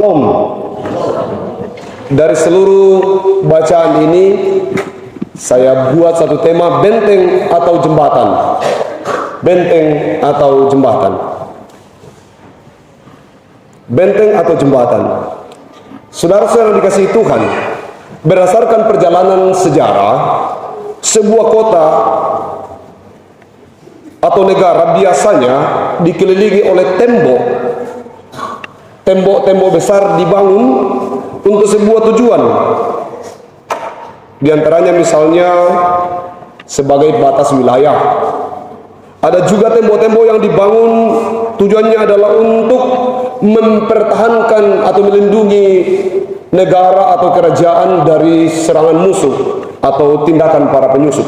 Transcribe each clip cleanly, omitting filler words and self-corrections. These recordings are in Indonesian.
Shalom. Dari seluruh bacaan ini saya buat satu tema, benteng atau jembatan. Benteng atau jembatan. Benteng atau jembatan. Saudara-saudara dikasihi Tuhan, berdasarkan perjalanan sejarah, sebuah kota atau negara biasanya dikelilingi oleh tembok. Tembok-tembok besar dibangun untuk sebuah tujuan. Di antaranya misalnya sebagai batas wilayah. Ada juga tembok-tembok yang dibangun tujuannya adalah untuk mempertahankan atau melindungi negara atau kerajaan dari serangan musuh atau tindakan para penyusup.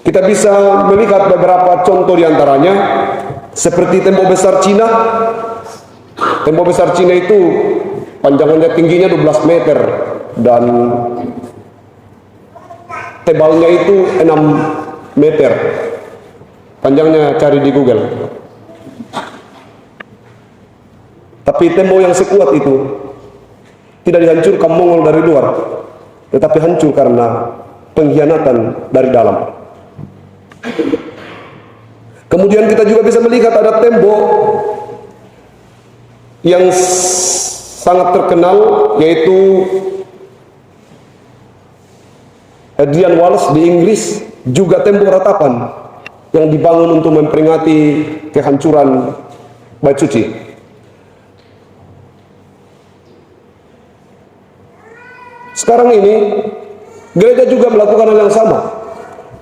Kita bisa melihat beberapa contoh di antaranya, seperti tembok besar Cina. Tembok besar Cina itu panjangnya tingginya 12 meter dan tebalnya itu 6 meter. Panjangnya cari di Google. Tapi tembok yang sekuat itu tidak dihancurkan Mongol dari luar, tetapi hancur karena pengkhianatan dari dalam. Kemudian kita juga bisa melihat ada tembok yang sangat terkenal, yaitu Hadrian Wall di Inggris, juga tembok ratapan yang dibangun untuk memperingati kehancuran Bait Suci. Sekarang ini gereja juga melakukan hal yang sama,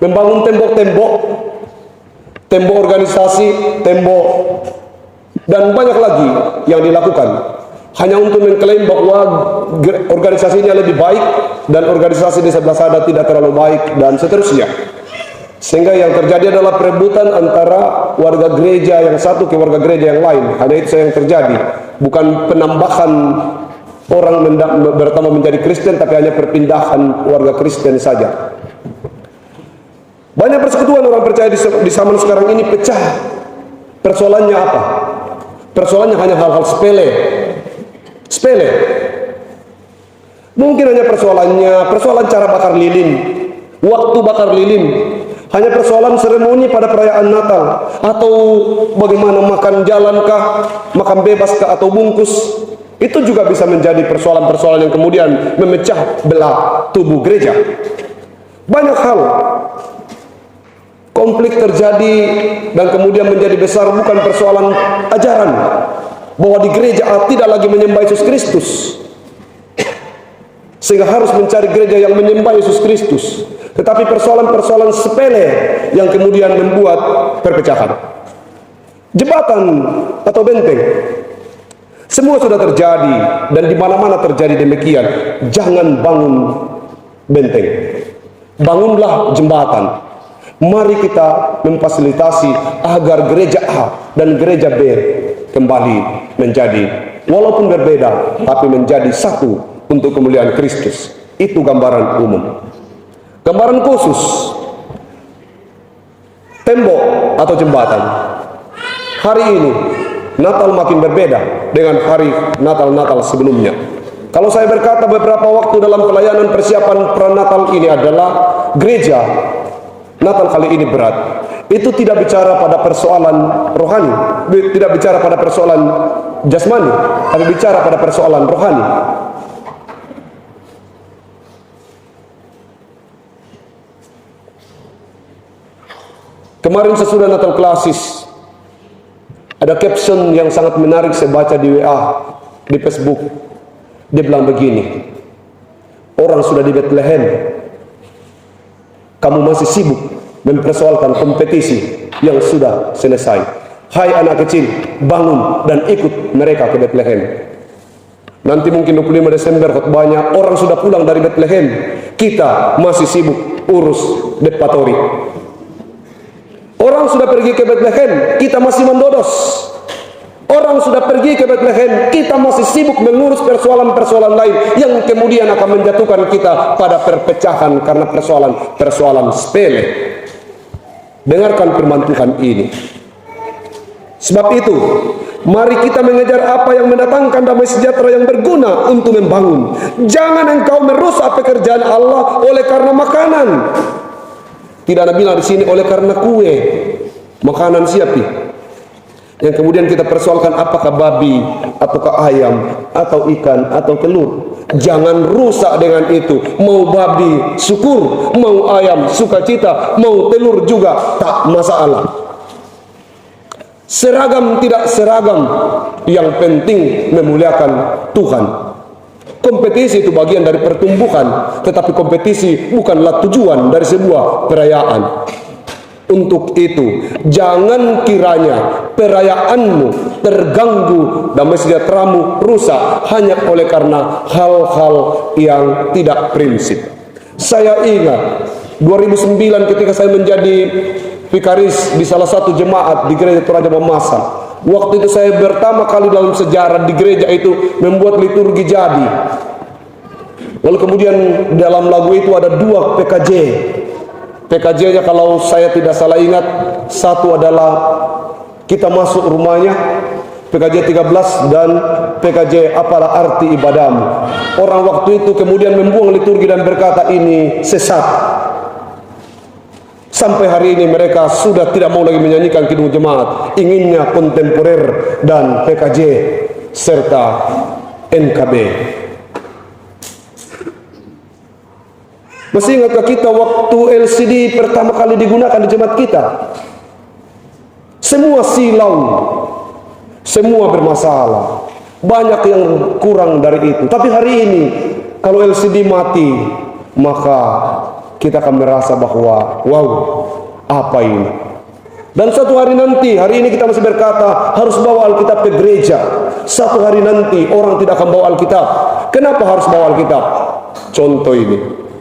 membangun tembok-tembok, tembok organisasi, tembok, dan banyak lagi yang dilakukan hanya untuk mengklaim bahwa organisasinya lebih baik dan organisasi di sebelah sana tidak terlalu baik dan seterusnya. Sehingga yang terjadi adalah perebutan antara warga gereja yang satu ke warga gereja yang lain. Hanya itu yang terjadi, bukan penambahan orang bertambah menjadi Kristen, tapi hanya perpindahan warga Kristen saja. Banyak persekutuan orang percaya di zaman sekarang ini pecah. Persoalannya apa? Persoalannya hanya hal-hal sepele. Mungkin hanya persoalan cara bakar lilin, waktu bakar lilin, hanya persoalan seremoni pada perayaan Natal, atau bagaimana makan jalankah, makan bebaskah atau bungkus. Itu juga bisa menjadi persoalan-persoalan yang kemudian memecah belah tubuh gereja. Banyak hal konflik terjadi dan kemudian menjadi besar bukan persoalan ajaran bahwa di gereja tidak lagi menyembah Yesus Kristus, sehingga harus mencari gereja yang menyembah Yesus Kristus, tetapi persoalan-persoalan sepele yang kemudian membuat perpecahan. Jembatan atau benteng, semua sudah terjadi dan di mana-mana terjadi demikian. Jangan bangun benteng, bangunlah jembatan. Mari kita memfasilitasi agar gereja A dan gereja B kembali menjadi, walaupun berbeda, tapi menjadi satu untuk kemuliaan Kristus. Itu gambaran umum. Gambaran khusus, tembok atau jembatan. Hari ini Natal makin berbeda dengan hari Natal-Natal sebelumnya. Kalau saya berkata beberapa waktu dalam pelayanan persiapan pranatal ini adalah gereja Natal kali ini berat. Itu tidak bicara pada persoalan rohani, tidak bicara pada persoalan jasmani, tapi bicara pada persoalan rohani. Kemarin sesudah Natal klasis, ada caption yang sangat menarik saya baca di WA, di Facebook. Dia bilang begini, orang sudah di Bethlehem, kamu masih sibuk mempersoalkan kompetisi yang sudah selesai. Hai anak kecil, bangun dan ikut mereka ke Bethlehem. Nanti mungkin 25 Desember khotbahnya, orang sudah pulang dari Bethlehem, kita masih sibuk urus depatori. Orang sudah pergi ke Bethlehem, kita masih mendodos. Orang sudah pergi ke Bethlehem, kita masih sibuk mengurus persoalan-persoalan lain yang kemudian akan menjatuhkan kita pada perpecahan karena persoalan sepele. Dengarkan firman Tuhan ini. Sebab itu, Mari kita mengejar apa yang mendatangkan damai sejahtera yang berguna untuk membangun. Jangan engkau merusak pekerjaan Allah oleh karena makanan. Tidak ada bilang di sini oleh karena kue, makanan siapi. Yang kemudian kita persoalkan apakah babi, ataukah ayam, atau ikan, atau telur. Jangan rusak dengan itu. Mau babi, syukur. Mau ayam, sukacita. Mau telur juga, tak masalah. Seragam tidak seragam, yang penting memuliakan Tuhan. Kompetisi itu bagian dari pertumbuhan, tetapi kompetisi bukanlah tujuan dari sebuah perayaan. Untuk itu, jangan kiranya perayaanmu terganggu, damai sejahteramu rusak hanya oleh karena hal-hal yang tidak prinsip. Saya ingat 2009 ketika saya menjadi vikaris di salah satu jemaat di gereja Toraja Mamasa. Waktu itu saya pertama kali dalam sejarah di gereja itu membuat liturgi jadi. Lalu kemudian dalam lagu itu ada 2 PKJ. PKJ-nya kalau saya tidak salah ingat, satu adalah kita masuk rumahnya, PKJ 13, dan PKJ apalah arti ibadahmu. Orang waktu itu kemudian membuang liturgi dan berkata ini sesat. Sampai hari ini mereka sudah tidak mau lagi menyanyikan kidung jemaat, inginnya kontemporer dan PKJ serta NKB. Masih ingatkah kita waktu LCD pertama kali digunakan di jemaat kita? Semua silau, semua bermasalah, banyak yang kurang dari itu. Tapi hari ini kalau LCD mati, maka kita akan merasa bahwa wow, apa ini? Dan satu hari nanti, hari ini kita masih berkata harus bawa Alkitab ke gereja. Satu hari nanti orang tidak akan bawa Alkitab. Kenapa harus bawa Alkitab? Contoh ini.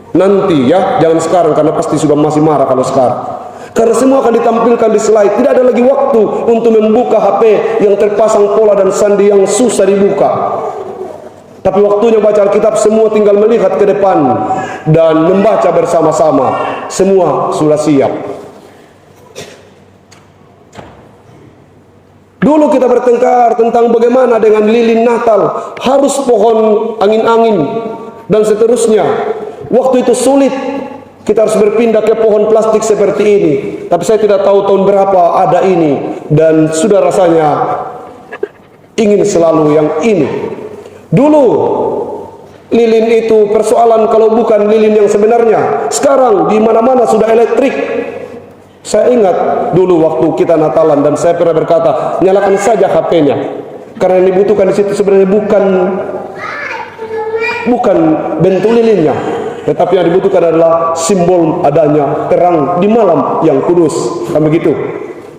Nanti ya, jangan sekarang karena pasti sudah masih marah kalau sekarang. Karena semua akan ditampilkan di slide. Tidak ada lagi waktu untuk membuka HP yang terpasang pola dan sandi yang susah dibuka. Tapi waktunya baca Alkitab, semua tinggal melihat ke depan dan membaca bersama-sama. Semua sudah siap. Dulu kita bertengkar tentang bagaimana dengan lilin Natal, harus pohon angin-angin dan seterusnya. Waktu itu sulit, kita harus berpindah ke pohon plastik seperti ini. Tapi saya tidak tahu tahun berapa ada ini, dan sudah rasanya ingin selalu yang ini. Dulu lilin itu persoalan kalau bukan lilin yang sebenarnya. Sekarang di mana-mana sudah elektrik. Saya ingat dulu waktu kita Natalan dan saya pernah berkata, nyalakan saja HP-nya. Karena yang dibutuhkan di situ sebenarnya bukan bentuk lilinnya, tetapi yang dibutuhkan adalah simbol adanya terang di malam yang kudus. Kan begitu.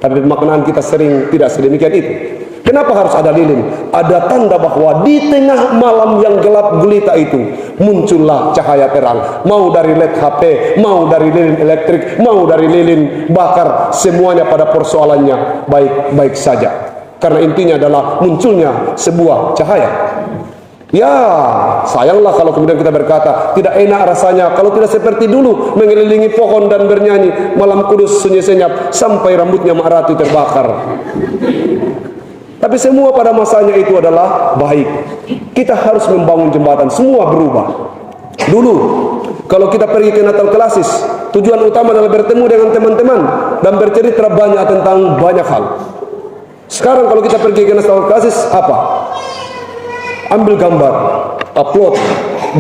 Tapi pemaknaan kita sering tidak sedemikian itu. Kenapa harus ada lilin? Ada tanda bahwa di tengah malam yang gelap gulita itu muncullah cahaya terang. Mau dari LED HP, mau dari lilin elektrik, mau dari lilin bakar, semuanya pada persoalannya baik-baik saja. Karena intinya adalah munculnya sebuah cahaya. Ya, sayanglah kalau kemudian kita berkata tidak enak rasanya kalau tidak seperti dulu mengelilingi pohon dan bernyanyi malam kudus sunyi senyap sampai rambutnya Mak Ratu terbakar. Tapi semua pada masanya itu adalah baik. Kita harus membangun jembatan, semua berubah. Dulu kalau kita pergi ke Natal Klasis, tujuan utama adalah bertemu dengan teman-teman dan bercerita banyak tentang banyak hal. Sekarang kalau kita pergi ke Natal Klasis, apa? Ambil gambar, upload,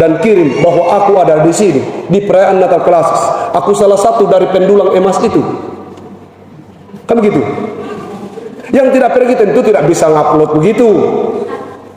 dan kirim bahwa aku ada di sini di perayaan Natal Klasis. Aku salah satu dari pendulang emas itu. Kan begitu? Yang tidak pergi tentu tidak bisa ngupload begitu.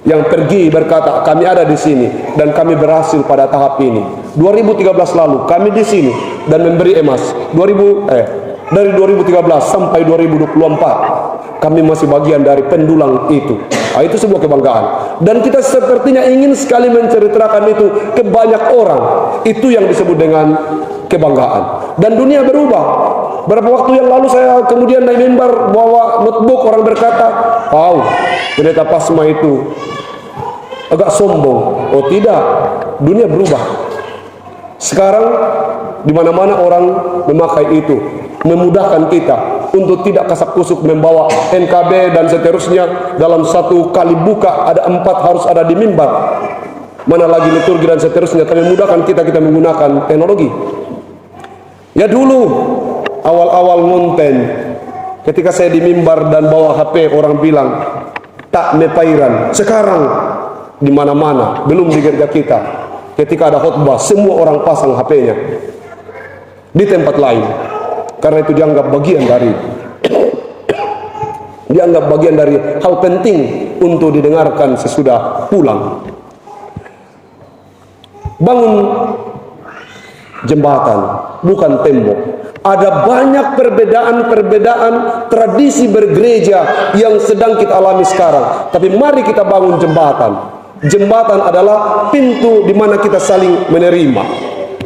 Yang pergi berkata kami ada di sini dan kami berhasil pada tahap ini. 2013 lalu kami di sini dan memberi emas. Dari 2013 sampai 2024 kami masih bagian dari pendulang itu. Nah, itu sebuah kebanggaan. Dan kita sepertinya ingin sekali menceritakan itu ke banyak orang. Itu yang disebut dengan kebanggaan. Dan dunia berubah. Berapa waktu yang lalu saya kemudian naik mimbar bawa notebook, orang berkata, wow, pendeta Pasma itu agak sombong. Oh tidak, dunia berubah. Sekarang di mana-mana orang memakai itu, memudahkan kita. untuk tidak kasak-kusuk membawa NKB dan seterusnya. Dalam satu kali buka ada 4 harus ada di mimbar, mana lagi liturgi dan seterusnya. Tapi mudahkan kita menggunakan teknologi. Ya dulu awal-awal ngonten, ketika saya di mimbar dan bawa HP, orang bilang tak mepairan. Sekarang di mana-mana, belum di gereja kita, ketika ada khotbah semua orang pasang HP-nya di tempat lain, karena itu dianggap bagian dari hal penting untuk didengarkan sesudah pulang. Bangun jembatan, bukan tembok. Ada banyak perbedaan tradisi bergereja yang sedang kita alami sekarang. Tapi mari kita bangun jembatan. Jembatan adalah pintu di mana kita saling menerima.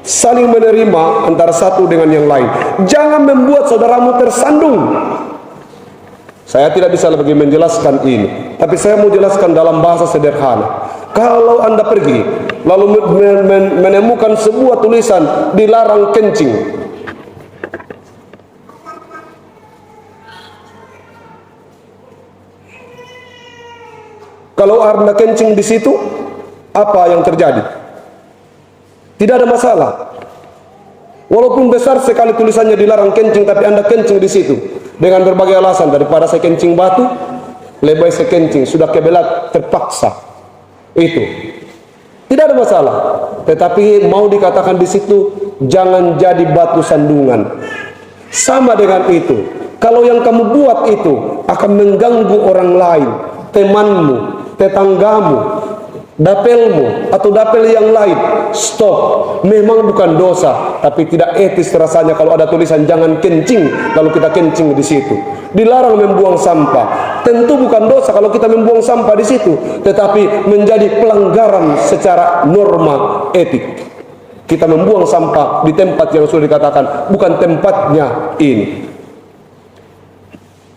Saling menerima antara satu dengan yang lain. Jangan membuat saudaramu tersandung. Saya tidak bisa lebih menjelaskan ini, tapi saya mau jelaskan dalam bahasa sederhana. Kalau Anda pergi lalu menemukan sebuah tulisan dilarang kencing, kalau Anda kencing di situ, apa yang terjadi? Tidak ada masalah. Walaupun besar sekali tulisannya dilarang kencing, tapi Anda kencing di situ dengan berbagai alasan. Daripada saya kencing batu, lebih baik saya kencing, sudah kebelat terpaksa. Itu tidak ada masalah. Tetapi mau dikatakan di situ, jangan jadi batu sandungan. Sama dengan itu, kalau yang kamu buat itu akan mengganggu orang lain, temanmu, tetanggamu, dapelmu, atau dapel yang lain, stop. Memang bukan dosa, tapi tidak etis rasanya kalau ada tulisan jangan kencing, lalu kita kencing di situ. Dilarang membuang sampah. Tentu bukan dosa kalau kita membuang sampah di situ, tetapi menjadi pelanggaran secara norma etik. Kita membuang sampah di tempat yang sudah dikatakan bukan tempatnya ini.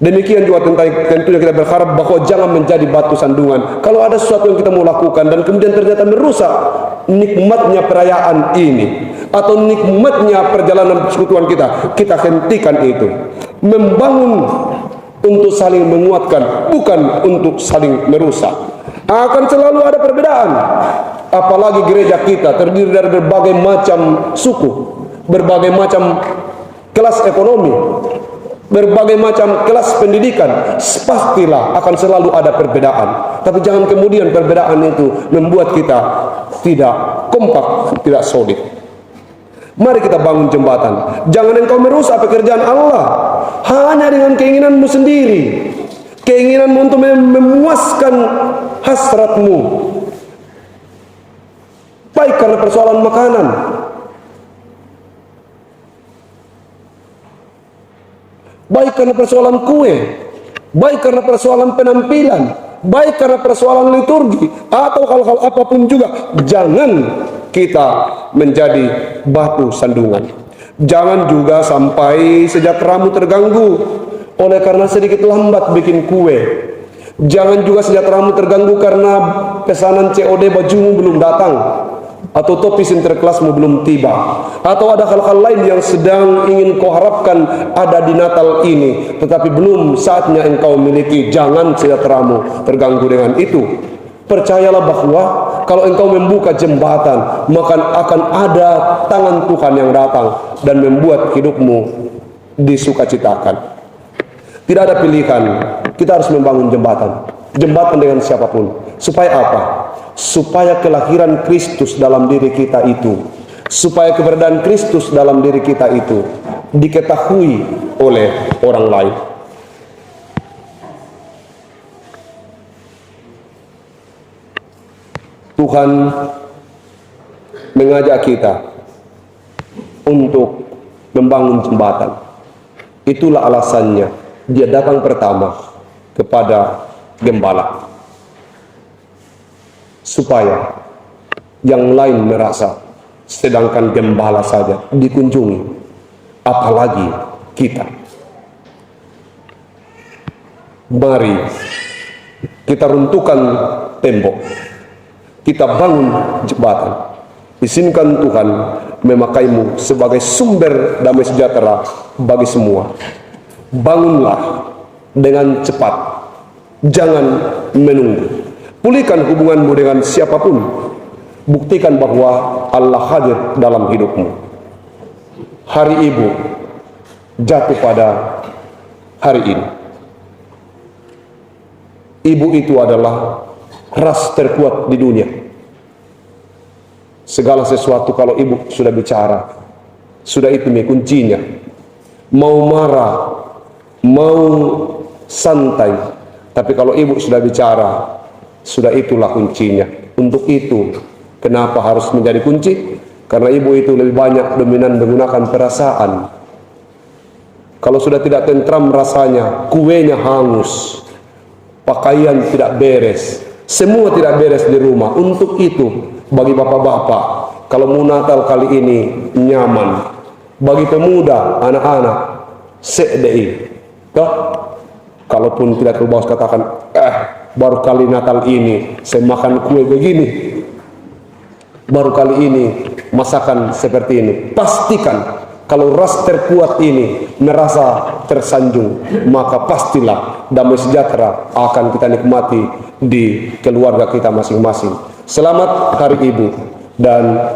Demikian juga tentunya kita berharap bahwa jangan menjadi batu sandungan. Kalau ada sesuatu yang kita mau lakukan dan kemudian ternyata merusak nikmatnya perayaan ini atau nikmatnya perjalanan persekutuan kita, kita hentikan itu. Membangun untuk saling menguatkan, bukan untuk saling merusak. Akan selalu ada perbedaan. Apalagi gereja kita terdiri dari berbagai macam suku, berbagai macam kelas ekonomi, berbagai macam kelas pendidikan. Pastilah akan selalu ada perbedaan. Tapi jangan kemudian perbedaan itu membuat kita tidak kompak, tidak solid. Mari kita bangun jembatan. Jangan engkau merusak pekerjaan Allah hanya dengan keinginanmu sendiri, keinginanmu untuk memuaskan hasratmu, baik karena persoalan makanan, baik karena persoalan kue, baik karena persoalan penampilan, baik karena persoalan liturgi, atau hal-hal apapun juga. Jangan kita menjadi batu sandungan. Jangan juga sampai sejahteramu terganggu oleh karena sedikit lambat bikin kue. Jangan juga sejahteramu terganggu karena pesanan COD bajumu belum datang, atau topi sinterklasmu belum tiba, atau ada hal-hal lain yang sedang ingin kau harapkan ada di Natal ini tetapi belum saatnya engkau miliki. Jangan sejahteramu terganggu dengan itu. Percayalah bahwa kalau engkau membuka jembatan, maka akan ada tangan Tuhan yang datang dan membuat hidupmu disukacitakan. Tidak ada pilihan, kita harus membangun jembatan. Jembatan dengan siapapun. Supaya apa? Supaya kelahiran Kristus dalam diri kita itu, supaya keberadaan Kristus dalam diri kita itu diketahui oleh orang lain. Tuhan mengajak kita untuk membangun jembatan. Itulah alasannya dia datang pertama kepada gembala, supaya yang lain merasa sedangkan gembala saja dikunjungi, apalagi kita. Mari kita runtuhkan tembok, kita bangun jembatan. Izinkan Tuhan memakaimu sebagai sumber damai sejahtera bagi semua. bangunlah dengan cepat, jangan menunggu. Pulihkan hubunganmu dengan siapapun. Buktikan bahwa Allah hadir dalam hidupmu. Hari Ibu jatuh pada hari ini. Ibu itu adalah ras terkuat di dunia. Segala sesuatu kalau ibu sudah bicara, sudah itu kuncinya. Mau marah, mau santai, tapi kalau ibu sudah bicara, sudah itulah kuncinya. Untuk itu, kenapa harus menjadi kunci? Karena ibu itu lebih banyak dominan menggunakan perasaan. Kalau sudah tidak tentram rasanya, kuenya hangus, pakaian tidak beres, semua tidak beres di rumah. Untuk itu, bagi bapak-bapak, kalau mau Natal kali ini nyaman. Bagi pemuda, anak-anak, sedih. Kalaupun tidak terbawa katakan, baru kali Natal ini saya makan kue begini, baru kali ini masakan seperti ini. Pastikan kalau ras terkuat ini merasa tersanjung, maka pastilah damai sejahtera akan kita nikmati di keluarga kita masing-masing. Selamat Hari Ibu, dan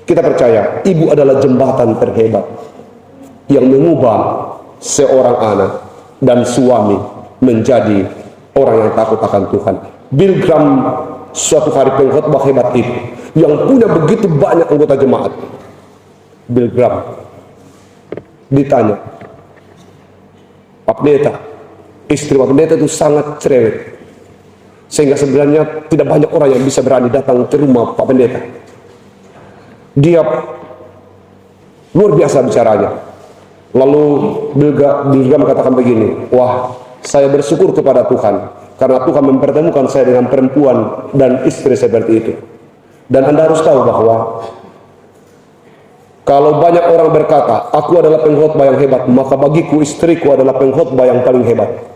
kita percaya ibu adalah jembatan terhebat yang mengubah seorang anak dan suami menjadi orang yang takut akan Tuhan. Bill Graham suatu hari pengkhotbah hebat itu yang punya begitu banyak anggota jemaat. Bill Graham ditanya, Pak Pendeta, istri Pak Pendeta itu sangat cerewet, sehingga sebenarnya tidak banyak orang yang bisa berani datang ke rumah Pak Pendeta. Dia luar biasa bicaranya. Lalu Bill Graham katakan begini, wah, saya bersyukur kepada Tuhan karena Tuhan mempertemukan saya dengan perempuan dan istri seperti itu. Dan Anda harus tahu bahwa kalau banyak orang berkata, aku adalah pengkhotbah yang hebat, maka bagiku istriku adalah pengkhotbah yang paling hebat.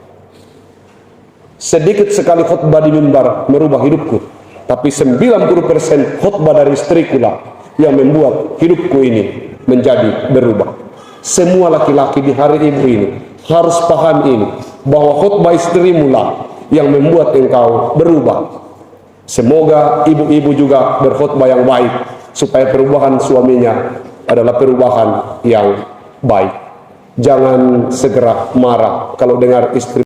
Sedikit sekali khotbah di mimbar merubah hidupku, tapi 90% khotbah dari istriku lah yang membuat hidupku ini menjadi berubah. Semua laki-laki di hari Ibu ini harus paham ini, bahwa khotbah istrimu lah yang membuat engkau berubah. Semoga ibu-ibu juga berkhotbah yang baik, supaya perubahan suaminya adalah perubahan yang baik. Jangan segera marah kalau dengar istri